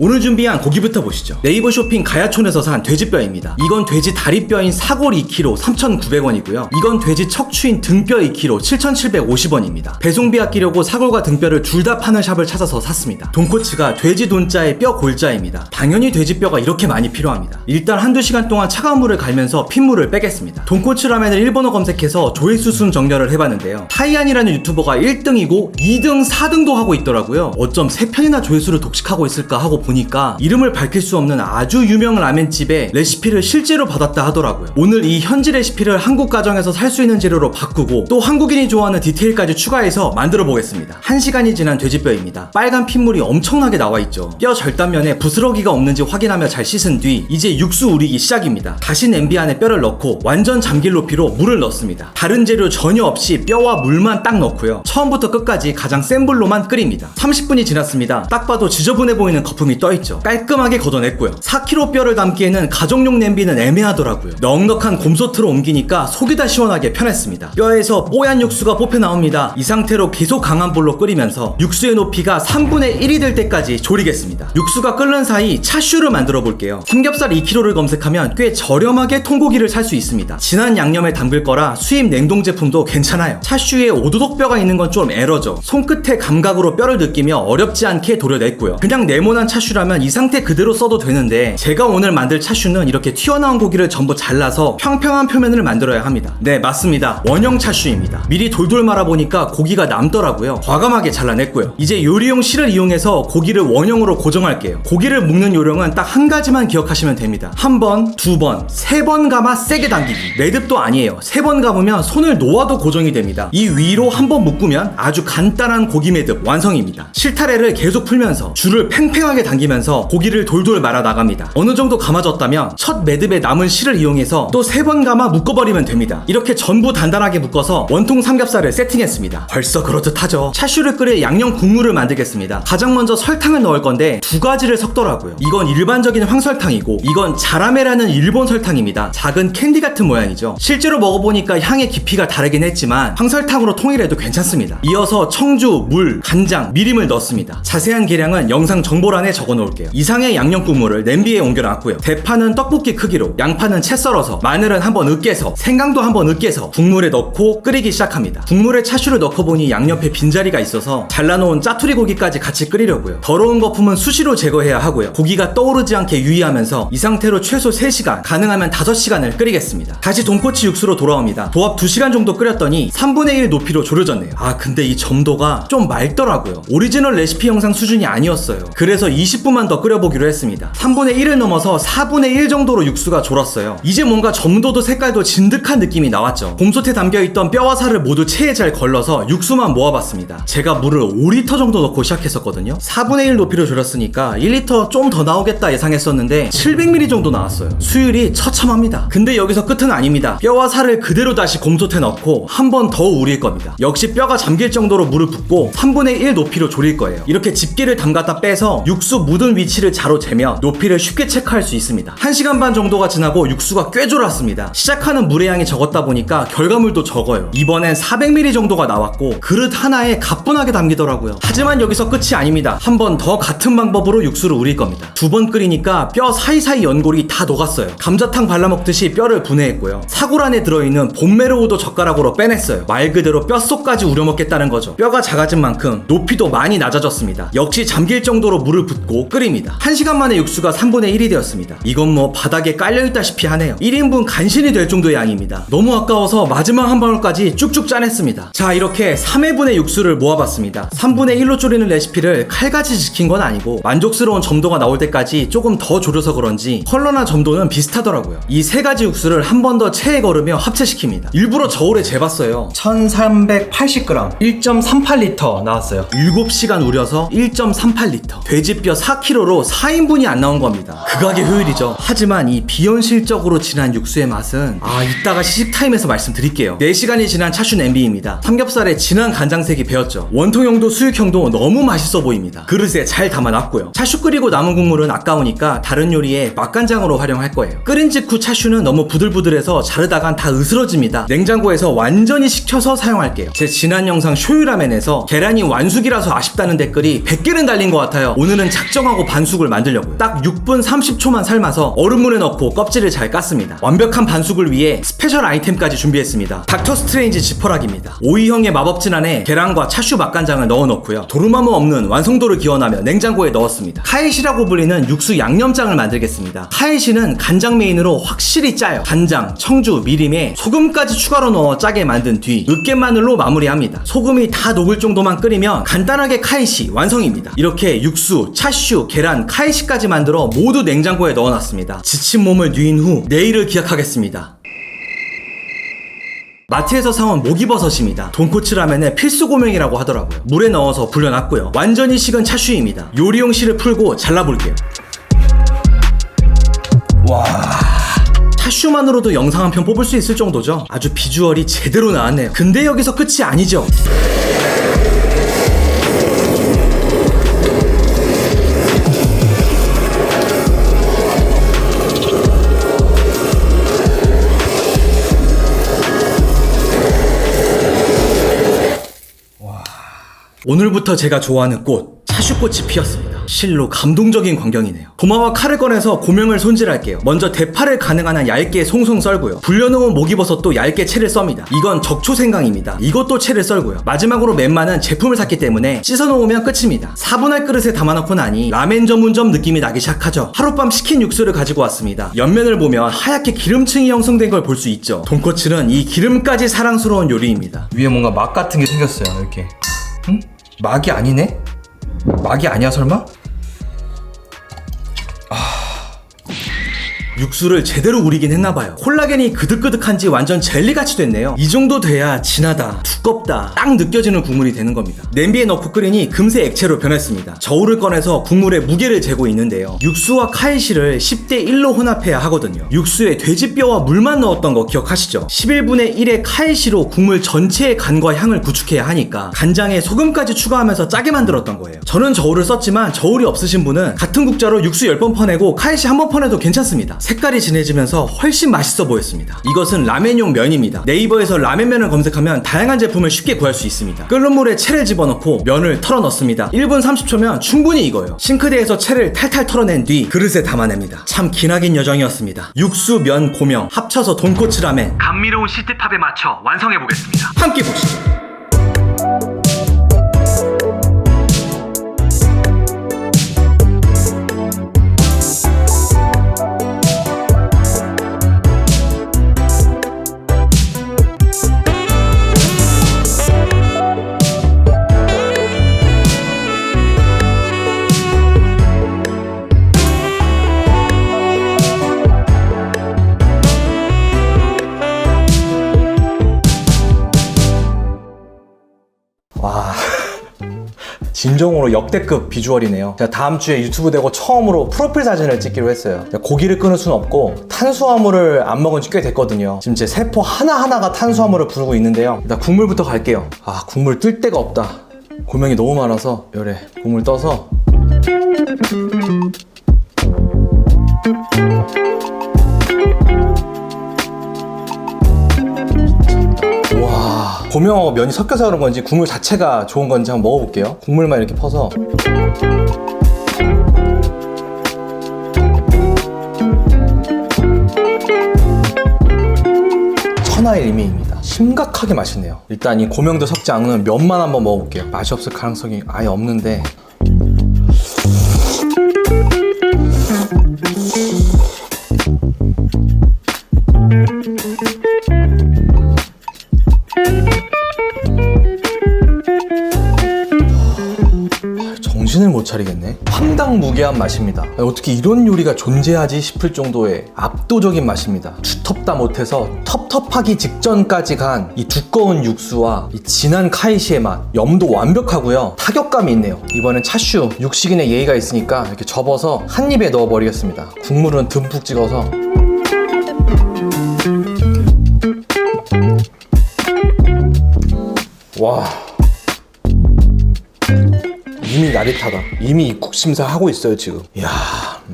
오늘 준비한 고기부터 보시죠. 네이버 쇼핑 가야촌에서 산 돼지뼈입니다. 이건 돼지 다리뼈인 사골 2kg 3,900원이고요. 이건 돼지 척추인 등뼈 2kg 7,750원입니다. 배송비 아끼려고 사골과 등뼈를 둘 다 파는 샵을 찾아서 샀습니다. 돈코츠가 돼지 돈자의 뼈 골자입니다. 당연히 돼지뼈가 이렇게 많이 필요합니다. 일단 한두 시간 동안 차가운 물을 갈면서 핏물을 빼겠습니다. 돈코츠 라멘을 일본어 검색해서 조회수 순 정렬을 해봤는데요. 타이안이라는 유튜버가 1등이고 2등, 4등도 하고 있더라고요. 어쩜 3편이나 조회수를 독식하고 있을까 하고 보니까 이름을 밝힐 수 없는 아주 유명 라멘집의 레시피를 실제로 받았다 하더라고요. 오늘 이 현지 레시피를 한국 가정에서 살 수 있는 재료로 바꾸고 또 한국인이 좋아하는 디테일까지 추가해서 만들어 보겠습니다. 1시간이 지난 돼지뼈입니다. 빨간 핏물이 엄청나게 나와있죠. 뼈 절단면에 부스러기가 없는지 확인하며 잘 씻은 뒤 이제 육수 우리기 시작입니다. 다시 냄비 안에 뼈를 넣고 완전 잠길 높이로 물을 넣습니다. 다른 재료 전혀 없이 뼈와 물만 딱 넣고요. 처음부터 끝까지 가장 센 불로만 끓입니다. 30분이 지났습니다. 딱 봐도 지저분해 보이는 거품이 떠있죠. 깔끔하게 걷어냈고요. 4kg 뼈를 담기에는 가정용 냄비는 애매하더라고요. 넉넉한 곰소트로 옮기니까 속이 다 시원하게 편했습니다. 뼈에서 뽀얀 육수가 뽑혀 나옵니다. 이 상태로 계속 강한 불로 끓이면서 육수의 높이가 3분의 1이 될 때까지 졸이겠습니다. 육수가 끓는 사이 차슈를 만들어 볼게요. 삼겹살 2kg를 검색하면 꽤 저렴하게 통고기를 살 수 있습니다. 진한 양념에 담글 거라 수입 냉동 제품도 괜찮아요. 차슈에 오도독뼈가 있는 건 좀 에러죠. 손끝의 감각으로 뼈를 느끼며 어렵지 않게 도려냈고요. 그냥 네모난 차슈라면 이 상태 그대로 써도 되는데 제가 오늘 만들 차슈는 이렇게 튀어나온 고기를 전부 잘라서 평평한 표면을 만들어야 합니다. 네, 맞습니다. 원형 차슈입니다. 미리 돌돌 말아보니까 고기가 남더라고요. 과감하게 잘라냈고요. 이제 요리용 실을 이용해서 고기를 원형으로 고정할게요. 고기를 묶는 요령은 딱 한 가지만 기억하시면 됩니다. 한 번, 두 번, 세 번 감아 세게 당기기. 매듭도 아니에요. 3번 감으면 손을 놓아도 고정이 됩니다. 이 위로 한 번 묶으면 아주 간단한 고기 매듭 완성입니다. 실타래를 계속 풀면서 줄을 팽팽하게 당기면서 고기를 돌돌 말아 나갑니다. 어느 정도 감아졌다면 첫 매듭에 남은 실을 이용해서 또 3번 감아 묶어버리면 됩니다. 이렇게 전부 단단하게 묶어서 원통 삼겹살을 세팅했습니다. 벌써 그렇듯하죠. 차슈를 끓여 양념 국물을 만들겠습니다. 가장 먼저 설탕을 넣을 건데 두 가지를 섞더라고요. 이건 일반적인 황설탕이고 이건 자라메라는 일본 설탕입니다. 작은 캔디 같은 모양이죠. 실제로 먹어보니까 향의 깊이가 다르긴 했지만 황설탕으로 통일해도 괜찮습니다. 이어서 청주, 물, 간장, 미림을 넣습니다. 자세한 계량은 영상 정보란에 적어놓을게요. 이상의 양념 국물을 냄비에 옮겨놨고요. 대파는 떡볶이 크기로, 양파는 채 썰어서, 마늘은 한번 으깨서, 생강도 한번 으깨서 국물에 넣고 끓이기 시작합니다. 국물에 차슈를 넣고 보니 양옆에 빈자리가 있어서 잘라놓은 짜투리 고기까지 같이 끓이려고요. 더러운 거품은 수시로 제거해야 하고요. 고기가 떠오르지 않게 유의하면서 이 상태로 최소 3시간, 가능하면 5시간을 끓이겠습니다. 다시 돈코츠 육수로 돌아옵니다. 도합 2시간 정도 끓였더니 3분의 1 높이로 졸여졌네요. 근데 이 점도가 좀 맑더라고요. 오리지널 레시피 영상 수준이 아니었어요. 그래서 20분만 더 끓여보기로 했습니다. 3분의 1을 넘어서 4분의 1 정도로 육수가 졸았어요. 이제 뭔가 점도도 색깔도 진득한 느낌이 나왔죠. 곰솥에 담겨있던 뼈와 살을 모두 체에 잘 걸러서 육수만 모아봤습니다. 제가 물을 5리터 정도 넣고 시작했었거든요. 4분의 1 높이로 졸였으니까 1리터 좀 더 나오겠다 예상했었는데 700ml 정도 나왔어요. 수율이 처참합니다. 근데 여기서 끝은 아닙니다. 뼈와 살을 그대로 다시 곰솥에 넣고 한 번 더 우릴 겁니다. 역시 뼈가 잠길 정도로 물을 붓고 3분의 1 높이로 졸일 거예요. 이렇게 집게를 담갔다 빼서 육수 묻은 위치를 자로 재면 높이를 쉽게 체크할 수 있습니다. 1시간 반 정도가 지나고 육수가 꽤 졸았습니다. 시작하는 물의 양이 적었다 보니까 결과물도 적어요. 이번엔 400ml 정도가 나왔고 그릇 하나에 가뿐하게 담기더라고요. 하지만 여기서 끝이 아닙니다. 한 번 더 같은 방법으로 육수를 우릴 겁니다. 2번 끓이니까 뼈 사이사이 연골이 다 녹았어요. 감자탕 발라먹듯이 뼈를 분해했고요. 사골 안에 들어있는 봄메로우도 젓가락으로 빼냈어요. 말 그대로 뼛속까지 우려먹겠다는 거죠. 뼈가 작아진 만큼 높이도 많이 낮아졌습니다. 역시 잠길 정도로 물을 붓고 끓입니다. 1시간 만에 육수가 3분의 1이 되었습니다. 이건 뭐 바닥에 깔려있다시피 하네요. 1인분 간신히 될 정도의 양입니다. 너무 아까워서 마지막 한 방울까지 쭉쭉 짜냈습니다. 자, 이렇게 3회분의 육수를 모아봤습니다. 3분의 1로 졸이는 레시피를 칼같이 지킨 건 아니고 만족스러운 점도가 나올 때까지 조금 더 졸여서 그런지 컬러나 점도는 비슷하더라고요. 이 3가지 육수를 한 번 더 체에 걸으며 합체시킵니다. 일부러 저울에 재봤어요. 1380g 1.38L 나왔어요. 7시간 우려서 1.38L. 돼지뼈 4kg로 4인분이 안 나온 겁니다. 극악의 효율이죠. 하지만 이 비현실적으로 진한 육수의 맛은 이따가 시식타임에서 말씀드릴게요. 4시간이 지난 차슈 냄비입니다. 삼겹살에 진한 간장색이 배었죠. 원통형도 수육형도 너무 맛있어 보입니다. 그릇에 잘 담아놨고요. 차슈 끓이고 남은 국물은 아까우니까 다른 요리에 맛간장으로 활용할 거예요. 끓인 직후 차슈는 너무 부들부들해서 자르다간 다 으스러집니다. 냉장고에서 완전히 식혀서 사용할게요. 제 지난 영상 쇼유라멘에서 계란이 완숙이라서 아쉽다는 댓글이 100개는 달린 것 같아요. 오늘은 작게 작정하고 반숙을 만들려고요. 딱 6분 30초만 삶아서 얼음물에 넣고 껍질을 잘 깠습니다. 완벽한 반숙을 위해 스페셜 아이템까지 준비했습니다. 닥터 스트레인지 지퍼락입니다. 오이형의 마법진 안에 계란과 차슈 맛간장을 넣어 넣고요. 도루마무 없는 완성도를 기원하며 냉장고에 넣었습니다. 카이시라고 불리는 육수 양념장을 만들겠습니다. 카이시는 간장 메인으로 확실히 짜요. 간장, 청주, 미림에 소금까지 추가로 넣어 짜게 만든 뒤 으깨마늘로 마무리합니다. 소금이 다 녹을 정도만 끓이면 간단하게 카이시 완성입니다. 이렇게 육수, 차슈, 계란, 카이시까지 만들어 모두 냉장고에 넣어놨습니다. 지친 몸을 뉘인 후 내일을 기약하겠습니다. 마트에서 사온 목이버섯입니다. 돈코츠 라멘의 필수 고명이라고 하더라고요. 물에 넣어서 불려놨고요. 완전히 식은 차슈입니다. 요리용 실을 풀고 잘라볼게요. 와... 차슈만으로도 영상 한 편 뽑을 수 있을 정도죠. 아주 비주얼이 제대로 나왔네요. 근데 여기서 끝이 아니죠. 오늘부터 제가 좋아하는 꽃, 차슈꽃이 피었습니다. 실로 감동적인 광경이네요. 도마와 칼을 꺼내서 고명을 손질할게요. 먼저 대파를 가능한 한 얇게 송송 썰고요. 불려놓은 목이버섯도 얇게 채를 썹니다. 이건 적초생강입니다. 이것도 채를 썰고요. 마지막으로 맨마는 제품을 샀기 때문에 씻어놓으면 끝입니다. 4분할 그릇에 담아놓고 나니 라멘 전문점 느낌이 나기 시작하죠. 하룻밤 식힌 육수를 가지고 왔습니다. 옆면을 보면 하얗게 기름층이 형성된 걸 볼 수 있죠. 돈코츠는 이 기름까지 사랑스러운 요리입니다. 위에 뭔가 막 같은 게 생겼어요. 이렇게. 응? 막이 아니네? 막이 아니야 설마? 육수를 제대로 우리긴 했나봐요. 콜라겐이 그득그득한지 완전 젤리같이 됐네요. 이 정도 돼야 진하다, 두껍다, 딱 느껴지는 국물이 되는 겁니다. 냄비에 넣고 끓이니 금세 액체로 변했습니다. 저울을 꺼내서 국물의 무게를 재고 있는데요. 육수와 카이시를 10대 1로 혼합해야 하거든요. 육수에 돼지뼈와 물만 넣었던 거 기억하시죠? 11분의 1의 카이시로 국물 전체의 간과 향을 구축해야 하니까 간장에 소금까지 추가하면서 짜게 만들었던 거예요. 저는 저울을 썼지만 저울이 없으신 분은 같은 국자로 육수 10번 퍼내고 카이시 1번 퍼내도 괜찮습니다. 색깔이 진해지면서 훨씬 맛있어 보였습니다. 이것은 라멘용 면입니다. 네이버에서 라멘면을 검색하면 다양한 제품을 쉽게 구할 수 있습니다. 끓는 물에 채를 집어넣고 면을 털어 넣습니다. 1분 30초면 충분히 익어요. 싱크대에서 채를 탈탈 털어낸 뒤 그릇에 담아냅니다. 참 기나긴 여정이었습니다. 육수, 면, 고명 합쳐서 돈코츠 라멘, 감미로운 시티팝에 맞춰 완성해보겠습니다. 함께 보시죠. 와, 진정으로 역대급 비주얼이네요. 제가 다음 주에 유튜브 되고 처음으로 프로필 사진을 찍기로 했어요. 고기를 끊을 수는 없고 탄수화물을 안 먹은 지 꽤 됐거든요. 지금 제 세포 하나하나가 탄수화물을 부르고 있는데요. 일단 국물부터 갈게요. 아, 국물 뜰 데가 없다. 고명이 너무 많아서 요래 국물 떠서 와, 고명하고 면이 섞여서 그런 건지 국물 자체가 좋은 건지 한번 먹어볼게요. 국물만 이렇게 퍼서 천하의 일미입니다. 심각하게 맛있네요. 일단 이 고명도 섞지 않은 면만 한번 먹어볼게요. 맛이 없을 가능성이 아예 없는데 정신을 못 차리겠네. 황당무계한 맛입니다. 어떻게 이런 요리가 존재하지 싶을 정도의 압도적인 맛입니다. 두텁다 못해서 텁텁하기 직전까지 간 이 두꺼운 육수와 이 진한 카이시의 맛, 염도 완벽하고요. 타격감이 있네요. 이번엔 차슈, 육식인의 예의가 있으니까 이렇게 접어서 한 입에 넣어버리겠습니다. 국물은 듬뿍 찍어서 와, 이미 나릿하다. 이미 입국 심사 하고 있어요 지금. 이야,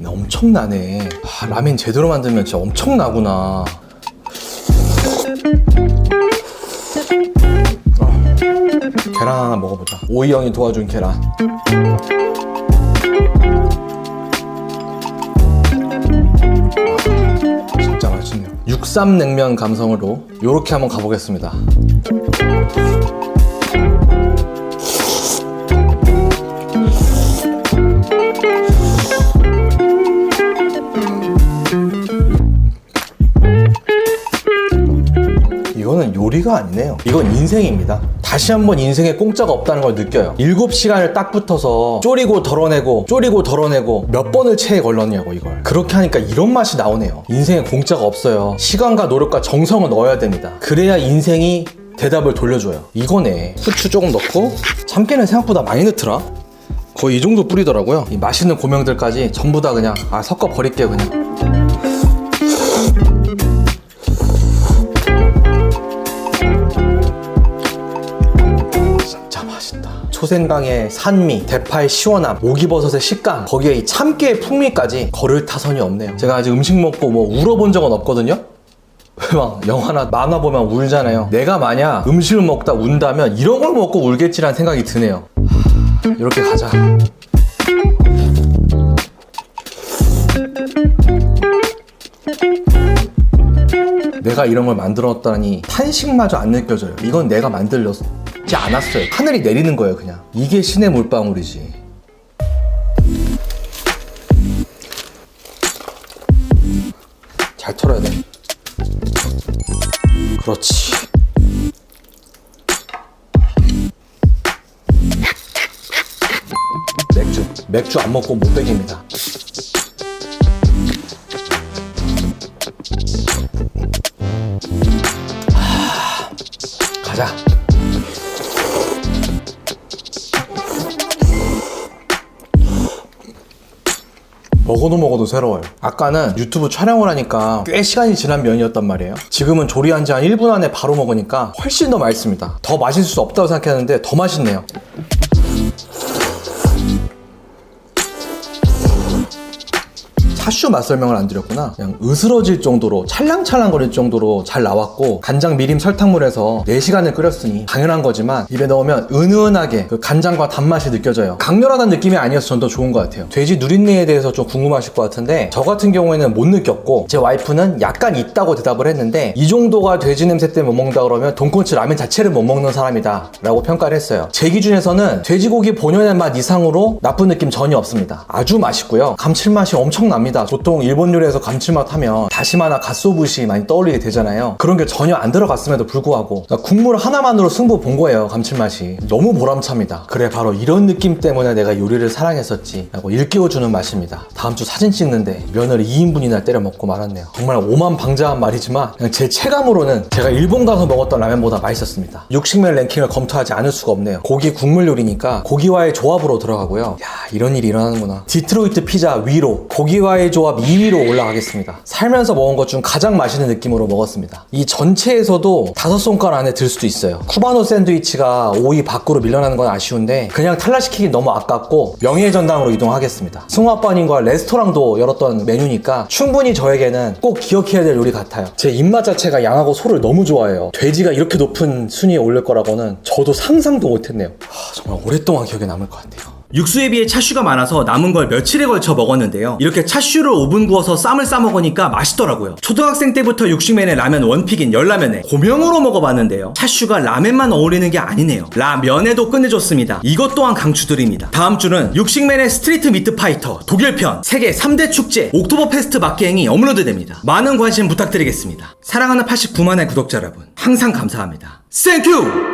엄청나네. 아, 라멘 제대로 만들면 진짜 엄청나구나. 계란 하나 먹어보자. 오이 형이 도와준 계란. 육삼냉면 감성으로 요렇게 한번 가보겠습니다. 이거는 요리가 아니네요. 이건 인생입니다. 다시 한번 인생에 공짜가 없다는 걸 느껴요. 7시간을 딱 붙어서 졸이고 덜어내고 몇 번을 체에 걸렀냐고 이걸. 그렇게 하니까 이런 맛이 나오네요. 인생에 공짜가 없어요. 시간과 노력과 정성을 넣어야 됩니다. 그래야 인생이 대답을 돌려줘요. 이거네. 후추 조금 넣고, 참깨는 생각보다 많이 넣더라. 거의 이 정도 뿌리더라고요. 이 맛있는 고명들까지 전부 다 그냥 섞어 버릴게요 그냥. 초생강의 산미, 대파의 시원함, 오기버섯의 식감, 거기에 이 참깨의 풍미까지 거를 타선이 없네요. 제가 아직 음식 먹고 뭐 울어본 적은 없거든요. 막 영화나 만화 보면 울잖아요. 내가 만약 음식을 먹다 운다면 이런 걸 먹고 울겠지라는 생각이 드네요. 이렇게 가자. 내가 이런 걸 만들었다니 탄식마저 안 느껴져요. 이건 내가 만들었지 않았어요. 하늘이 내리는 거예요 그냥. 이게 신의 물방울이지. 잘 털어야 돼. 그렇지. 맥주 안 먹고 못 beg입니다. 가자. 먹어도 새로워요. 아까는 유튜브 촬영을 하니까 꽤 시간이 지난 면이었단 말이에요. 지금은 조리한 지 한 1분 안에 바로 먹으니까 훨씬 더 맛있습니다. 더 맛있을 수 없다고 생각했는데 더 맛있네요. 차슈 맛 설명을 안 드렸구나. 그냥 으스러질 정도로, 찰랑찰랑거릴 정도로 잘 나왔고, 간장, 미림, 설탕물에서 4시간을 끓였으니 당연한 거지만 입에 넣으면 은은하게 그 간장과 단맛이 느껴져요. 강렬하다는 느낌이 아니어서 전 더 좋은 것 같아요. 돼지 누린내에 대해서 좀 궁금하실 것 같은데, 저 같은 경우에는 못 느꼈고, 제 와이프는 약간 있다고 대답을 했는데, 이 정도가 돼지 냄새 때문에 못 먹는다 그러면 돈코츠 라면 자체를 못 먹는 사람이다 라고 평가를 했어요. 제 기준에서는 돼지고기 본연의 맛 이상으로 나쁜 느낌 전혀 없습니다. 아주 맛있고요. 감칠맛이 엄청납니다. 보통 일본 요리에서 감칠맛 하면 다시마나 갓소부시 많이 떠올리게 되잖아요. 그런 게 전혀 안 들어갔음에도 불구하고 국물 하나만으로 승부 본 거예요. 감칠맛이 너무 보람찹니다. 그래, 바로 이런 느낌 때문에 내가 요리를 사랑했었지 라고 일깨워주는 맛입니다. 다음 주 사진 찍는데 면을 2인분이나 때려 먹고 말았네요. 정말 오만방자한 말이지만 그냥 제 체감으로는 제가 일본 가서 먹었던 라면보다 맛있었습니다. 육식면 랭킹을 검토하지 않을 수가 없네요. 고기 국물 요리니까 고기와의 조합으로 들어가고요. 야, 이런 일이 일어나는구나. 디트로이트 피자 위로, 고기와의 조합 2위로 올라가겠습니다. 살면서 먹은 것 중 가장 맛있는 느낌으로 먹었습니다. 이 전체에서도 5손가락 안에 들 수도 있어요. 쿠바노 샌드위치가 5위 밖으로 밀려나는 건 아쉬운데 그냥 탈락시키기 너무 아깝고 명예의 전당으로 이동하겠습니다. 승우아빠님과 레스토랑도 열었던 메뉴니까 충분히 저에게는 꼭 기억해야 될 요리 같아요. 제 입맛 자체가 양하고 소를 너무 좋아해요. 돼지가 이렇게 높은 순위에 오를 거라고는 저도 상상도 못했네요. 정말 오랫동안 기억에 남을 것 같아요. 육수에 비해 차슈가 많아서 남은 걸 며칠에 걸쳐 먹었는데요. 이렇게 차슈를 오븐 구워서 쌈을 싸 먹으니까 맛있더라고요. 초등학생 때부터 육식맨의 라면 원픽인 열라면에 고명으로 먹어봤는데요. 차슈가 라면만 어울리는 게 아니네요. 라면에도 끝내줬습니다. 이것 또한 강추드립니다. 다음 주는 육식맨의 스트리트 미트 파이터 독일편 세계 3대 축제 옥토버 페스트 막개행이 업로드됩니다. 많은 관심 부탁드리겠습니다. 사랑하는 89만의 구독자 여러분, 항상 감사합니다. 땡큐!